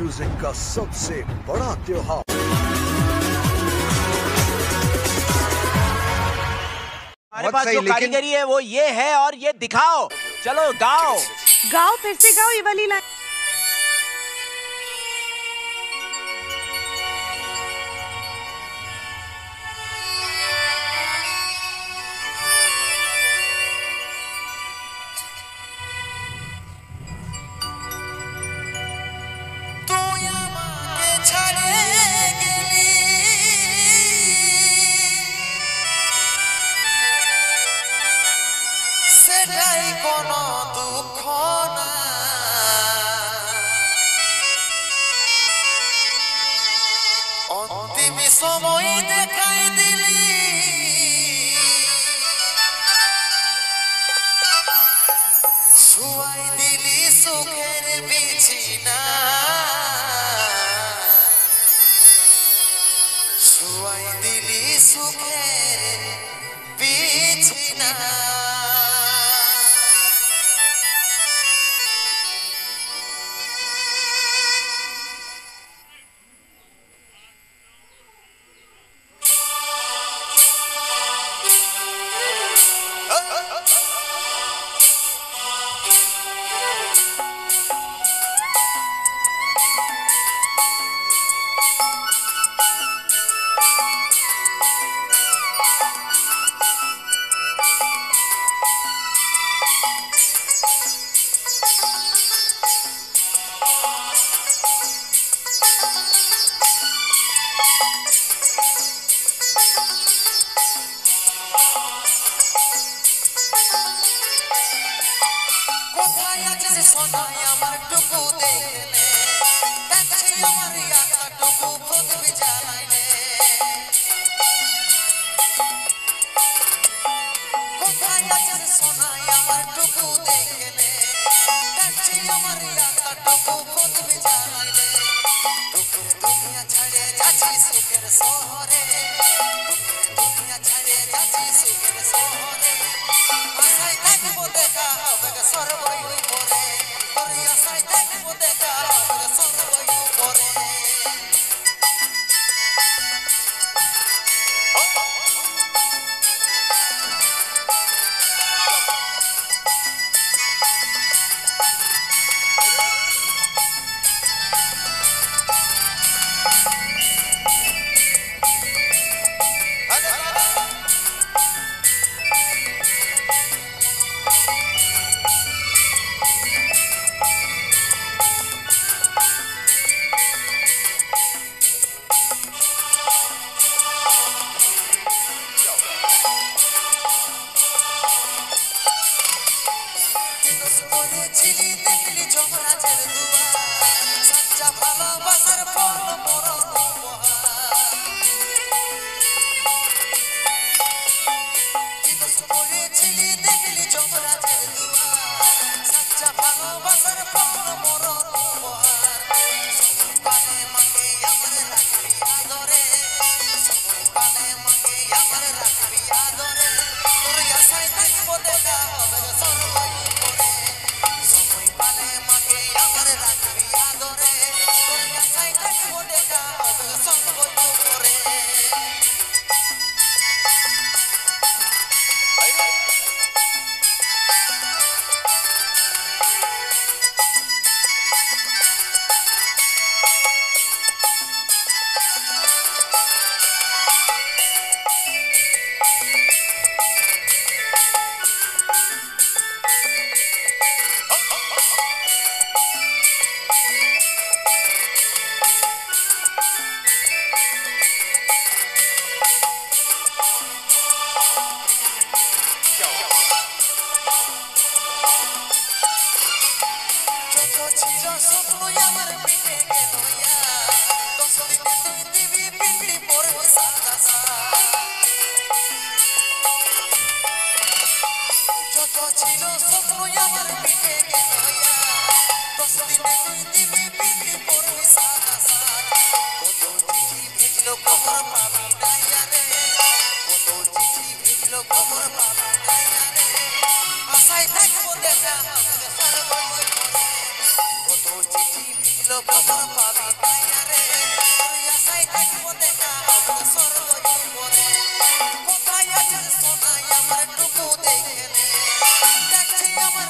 Music का सबसे बड़ा त्योहार। हमारे पास जो कारीगरी है वो ये है और ये दिखाओ। चलो गाओ गाओ, फिर से गाओ ये वाली लाइन। কোনো দুঃখ না অন্তিম সময় দেখাই দিলি শুয়াই দিলি সুখের বিছানা শুয়াই দিলি সুখের বিছানা সোনাই আমার টুকু দেখলে দেখছি আমার ইয়াটা টুকু প্রদীপ জ্বালাইলে কোথায় আছে সোনাই আমার টুকু দেখলে দেখছি আমার ইয়াটা টুকু প্রদীপ জ্বালাইলে দুঃখের দুনিয়া ছাড়ে যাচ্ছি সুখের শহরে দুনিয়া ছাড়ে যাচ্ছি সুখের শহরে আশায় থাকবো দেখা হবে সর্বই পরে আশায় থাকবো দেখা হবে সর্বই পরে ছিলি দেখলি যমরাজের দুয়ার সচ্চা ভালোবাসার ফল মরণ ছিলি দেখলি যমরাজের দুয়ার সচ্চা ভালোবাসার ফল মরণ সময় পালে মাকে আমার রাখবি আদরে সময় পালে মাকে আমার রাখবি আদরে তোর আশায় থাকবো দেখা হবে সর্বই পরে সময় পালে মাকে আমার রাখবি আদরে তোর আশায় থাকবো দেখা হবে সর্বই পরে ছিল স্বপ্ন আমার মিটে গেল দশ দিনে তুই দিবি পিন্ডি পড়বো সাদা যত ছিল স্বপ্ন আমার মিটে গেল দশ দিনে তুই দিবি পিন্ডি পড়বো সাদা কত চিঠি ভেজলো খবর পাবি নাই রে কত চিঠি ভেজলো খবর পাবি নাই রে আশায় থাকবো দেখা হবে সর্বই পরে কত চিঠি দিল খবর পাবি কাইয়া রে তোর আশায় থাকবো দেখা হবে স্বর্গ উপরে কোথায় আছে সোনাই আমার টুকু দেখে নে দেখছি আমার